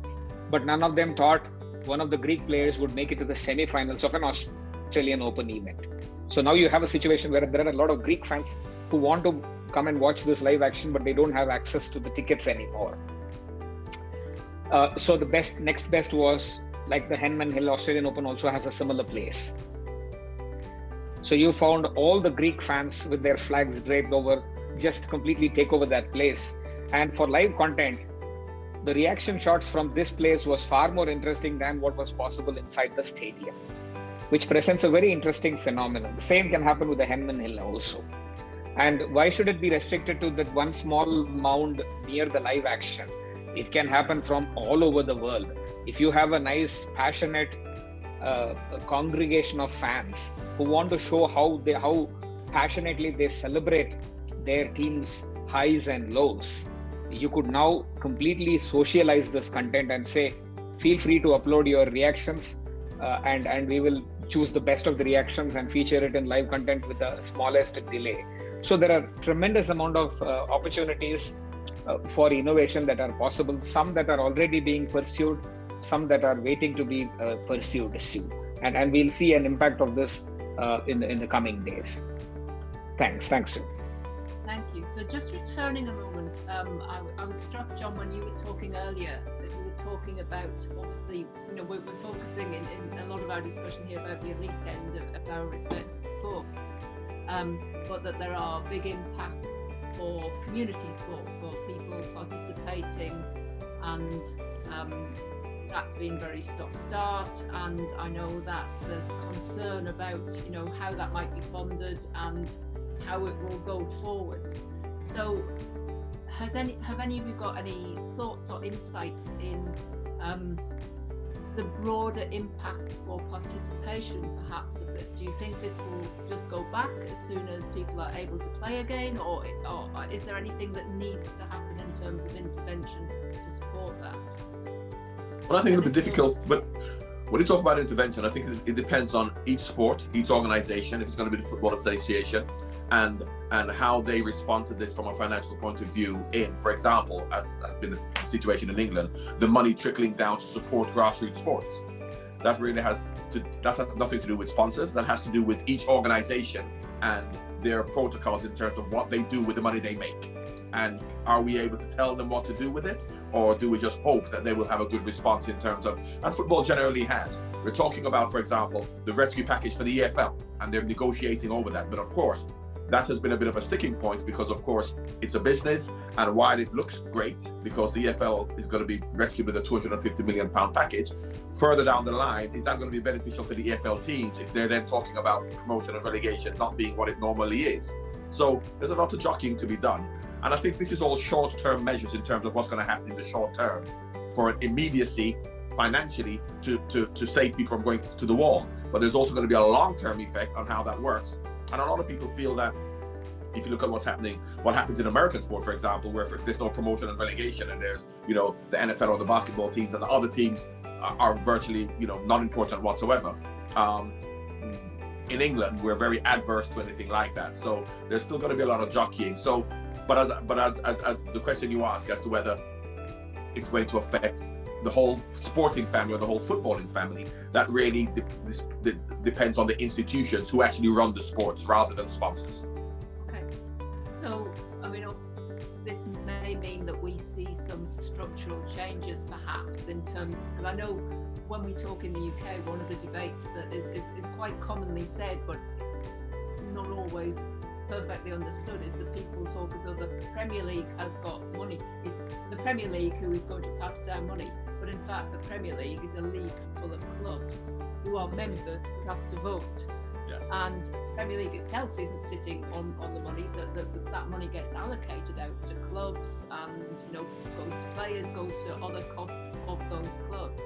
Speaker 3: but none of them thought one of the Greek players would make it to the semi-finals of an Australian Open event. So now you have a situation where there are a lot of Greek fans who want to come and watch this live action, but they don't have access to the tickets anymore. So the next best was, like the Henman Hill Australian Open also has a similar place. So you found all the Greek fans with their flags draped over just completely take over that place. And for live content, the reaction shots from this place was far more interesting than what was possible inside the stadium, which presents a very interesting phenomenon. The same can happen with the Henman Hill also. And why should it be restricted to that one small mound near the live action? It can happen from all over the world. If you have a nice, passionate congregation of fans who want to show how passionately they celebrate their team's highs and lows, you could now completely socialize this content and say, feel free to upload your reactions, and we will choose the best of the reactions and feature it in live content with the smallest delay. So there are tremendous amount of opportunities for innovation that are possible, some that are already being pursued, some that are waiting to be pursued soon. And we'll see an impact of this in the coming days. Thanks, Sue.
Speaker 1: Thank you. So just returning a moment, I was struck, John, when you were talking earlier, that you were talking about, obviously, we're focusing in a lot of our discussion here about the elite end of our respective sports, but that there are big impacts for community sport, for people participating, and that's been very stop-start, and I know that there's concern about, how that might be funded and how it will go forwards. So have any of you got any thoughts or insights in the broader impacts for participation perhaps of this? Do you think this will just go back as soon as people are able to play again, or is there anything that needs to happen in terms of intervention to support that?
Speaker 5: Well, I think it'll be difficult, but when you talk about intervention, I think it depends on each sport, each organization, if it's going to be the Football Association, and how they respond to this from a financial point of view. For example, as has been the situation in England, the money trickling down to support grassroots sports. That really has nothing to do with sponsors. That has to do with each organization and their protocols in terms of what they do with the money they make. And are we able to tell them what to do with it? Or do we just hope that they will have a good response in terms of, and football generally has. We're talking about, for example, the rescue package for the EFL, and they're negotiating over that. But of course, that has been a bit of a sticking point because, of course, it's a business. And while it looks great, because the EFL is going to be rescued with a £250 million package, further down the line, is that going to be beneficial to the EFL teams if they're then talking about promotion and relegation not being what it normally is? So there's a lot of jockeying to be done. And I think this is all short-term measures in terms of what's going to happen in the short term for an immediacy financially to save people from going to the wall. But there's also going to be a long-term effect on how that works. And a lot of people feel that if you look at what happens in American sport, for example, where there's no promotion and relegation, and there's, the NFL or the basketball teams, and the other teams are virtually, not important whatsoever. In England, we're very adverse to anything like that. So there's still going to be a lot of jockeying. So, but as the question you ask as to whether it's going to affect the whole sporting family or the whole footballing family, that really depends on the institutions who actually run the sports rather than sponsors.
Speaker 1: Okay, so this may mean that we see some structural changes perhaps in terms, because I know when we talk in the UK, one of the debates that is quite commonly said but not always perfectly understood is that people talk as though the Premier League has got money. It's the Premier League who is going to pass down money, but in fact the Premier League is a league full of clubs who are members who have to vote. Yeah. And the Premier League itself isn't sitting on the money. That money gets allocated out to clubs and goes to players, goes to other costs of those clubs.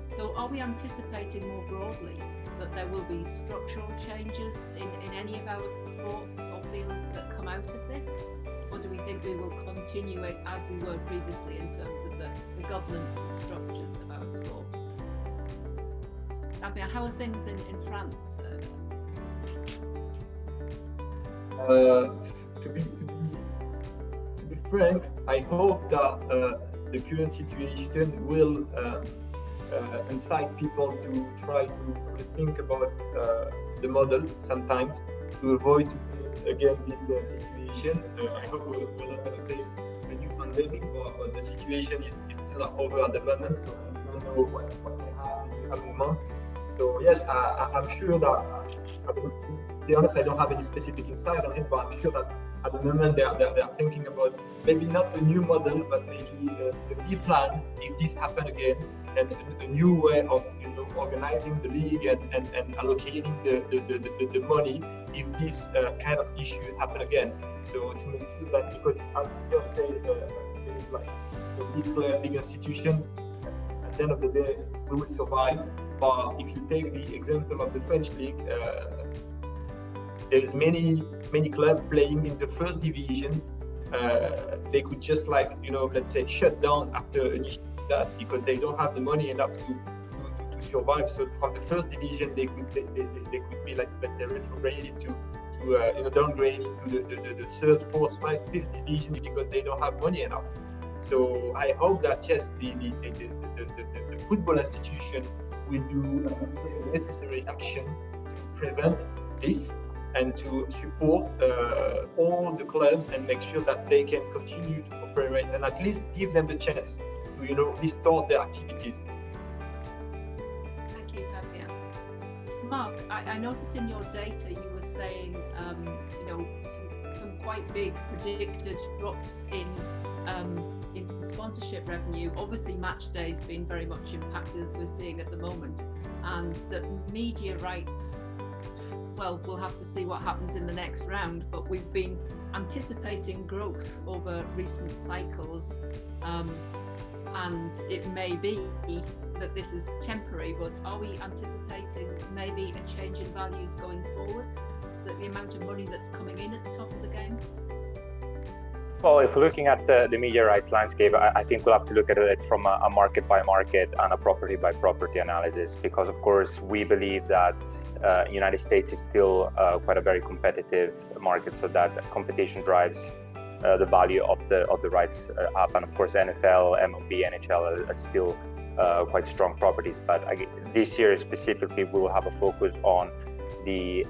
Speaker 1: So are we anticipating more broadly that there will be structural changes in any of our sports or fields that come out of this? Or do we think we will continue it as we were previously in terms of the governance and structures of our sports? How are things in France?
Speaker 4: To be frank, I hope that the current situation will incite people to try to think about the model sometimes to avoid again this situation. I hope we're not going to face a new pandemic, but the situation is still not over at the moment, so we don't know what may happen in the coming month. So yes, I'm sure that, to be honest, I don't have any specific insight on it, but I'm sure that at the moment they are thinking about maybe not a new model, but maybe a B plan if this happen again, and a new way of organizing the league and allocating the money if this kind of issue happen again. So to make sure that, because as John said, it's like a big institution, at the end of the day we will survive. But if you take the example of the French league, there is many clubs playing in the first division. They could just let's say shut down after an issue like that because they don't have the money enough to survive. So from the first division they could be let's say retrograded to downgraded to the third, fourth, fifth division because they don't have money enough. So I hope that yes, the football institution will do necessary action to prevent this and to support all the clubs and make sure that they can continue to operate and at least give them the chance to restore their activities.
Speaker 1: Thank you, Fabien. Mark, I noticed in your data you were saying some quite big predicted drops in sponsorship revenue. Obviously match day's been very much impacted, as we're seeing at the moment, and that media rights, well, we'll have to see what happens in the next round, but we've been anticipating growth over recent cycles, and it may be that this is temporary, but are we anticipating maybe a change in values going forward? That the amount of money that's coming in at the top of the game?
Speaker 2: Well, if we're looking at the media rights landscape, I think we'll have to look at it from a market by market and a property by property analysis, because of course we believe that United States is still quite a very competitive market, so that competition drives the value of the rights up. And of course NFL, MLB, NHL are still quite strong properties, but this year specifically we will have a focus on the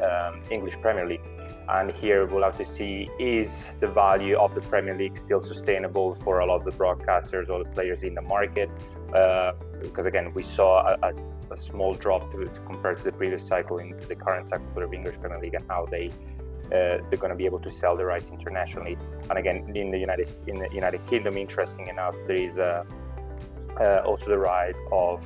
Speaker 2: English Premier League. And here we'll have to see, is the value of the Premier League still sustainable for a lot of the broadcasters or the players in the market? Because again, we saw a small drop to compare to the previous cycle in the current cycle for the English Premier League, and how they're going to be able to sell the rights internationally. And again, in the United Kingdom, interesting enough, there is also the rise of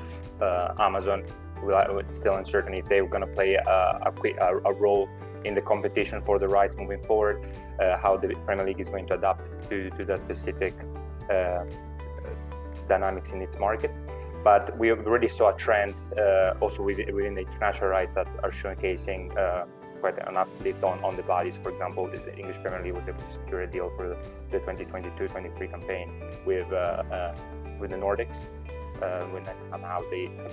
Speaker 2: Amazon. It's still uncertain if they're going to play a role in the competition for the rights moving forward, how the Premier League is going to adapt to the specific dynamics in its market. But we already saw a trend also within the international rights that are showcasing quite an uplift on the values. For example, the English Premier League was able to secure a deal for the 2022-23 campaign with the Nordics. And how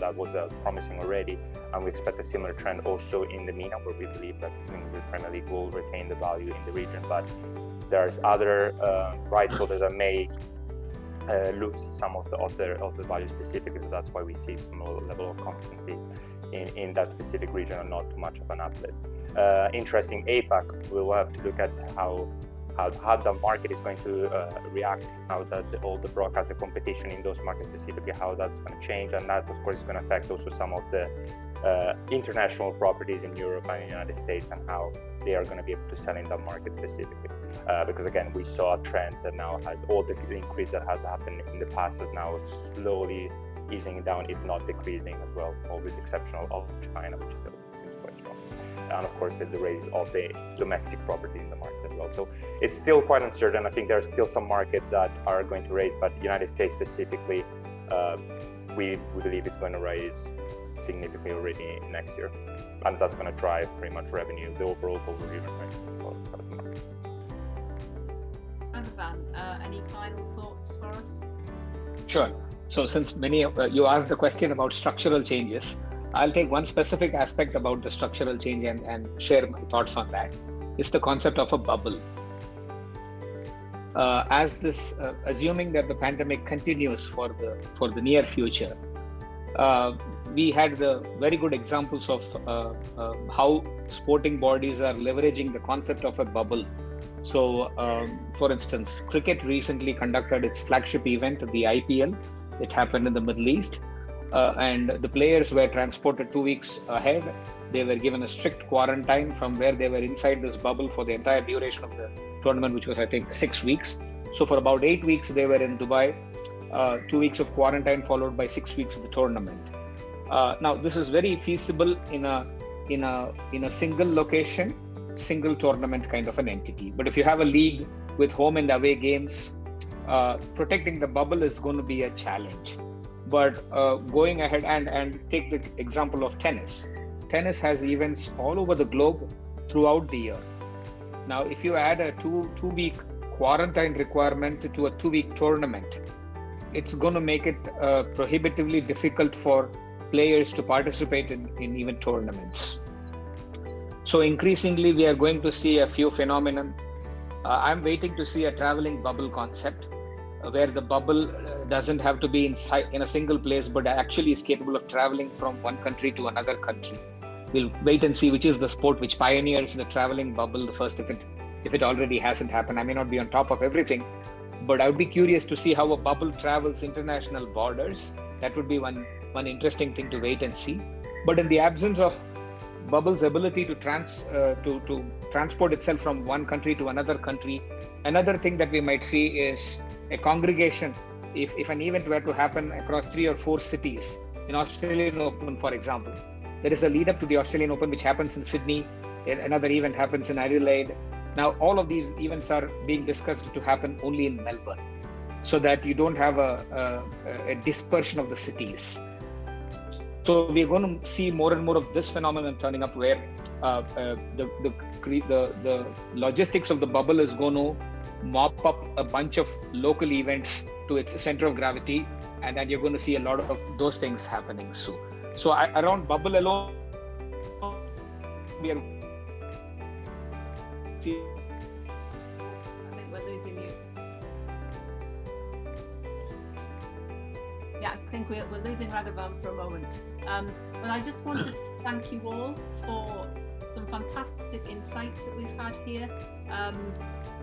Speaker 2: that was promising already, and we expect a similar trend also in the MENA, where we believe that the Premier League will retain the value in the region. But there's other rights holders that may lose some of the value specifically, so that's why we see some level of constancy in that specific region and not too much of an uplift. Interesting, APAC, we'll have to look at how the market is going to react, how that all the broadcaster competition in those markets specifically, how that's going to change, and that of course is going to affect also some of the international properties in Europe and the United States, and how they are going to be able to sell in that market specifically. Because again, we saw a trend that now has all the increase that has happened in the past is now slowly easing down, if not decreasing as well, with the exception of China, which still seems quite strong. And of course, the raise of the domestic property in the market as well. So it's still quite uncertain. I think there are still some markets that are going to raise, but the United States specifically, we believe it's going to raise significantly already next year. And that's going to drive pretty much revenue, the overall global revenue.
Speaker 1: Any final thoughts for us?
Speaker 3: Sure. So since many of you asked the question about structural changes, I'll take one specific aspect about the structural change and share my thoughts on that. It's the concept of a bubble. Assuming that the pandemic continues for the near future, we had the very good examples of how sporting bodies are leveraging the concept of a bubble. So, for instance, cricket recently conducted its flagship event, the IPL. It happened in the Middle East. And the players were transported 2 weeks ahead. They were given a strict quarantine from where they were inside this bubble for the entire duration of the tournament, which was, I think, 6 weeks. So for about 8 weeks, they were in Dubai, 2 weeks of quarantine followed by 6 weeks of the tournament. Now, this is very feasible in a single location, single tournament kind of an entity. But if you have a league with home and away games, protecting the bubble is going to be a challenge. But going ahead and take the example of tennis. Tennis has events all over the globe throughout the year. Now, if you add a two-week quarantine requirement to a 2-week tournament, it's going to make it prohibitively difficult for players to participate in even tournaments. So increasingly, we are going to see a few phenomenon. I'm waiting to see a traveling bubble concept, where the bubble doesn't have to be in a single place, but actually is capable of traveling from one country to another country. we'll wait and see which is the sport which pioneers the traveling bubble the first, if it already hasn't happened. I may not be on top of everything, but I would be curious to see how a bubble travels international borders. That would be one interesting thing to wait and see. But in the absence of bubble's ability to transport itself from one country to another country, another thing that we might see is a congregation. If an event were to happen across 3 or 4 cities, in Australian Open, for example, there is a lead up to the Australian Open, which happens in Sydney. Another event happens in Adelaide. Now, all of these events are being discussed to happen only in Melbourne, so that you don't have a dispersion of the cities. So we're going to see more and more of this phenomenon turning up, where the logistics of the bubble is going to mop up a bunch of local events to its center of gravity, and then you're going to see a lot of those things happening soon. So around bubble alone, we are.
Speaker 1: I think we're losing you. Yeah, I think we're losing Raghavan for a moment. But I just wanted to thank you all for some fantastic insights that we've had here.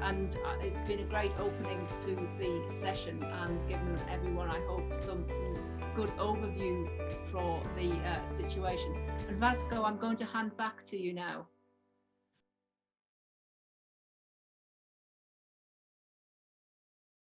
Speaker 1: And it's been a great opening to the session and given everyone, I hope, some good overview for the situation. And Vasco, I'm going to hand back to you now.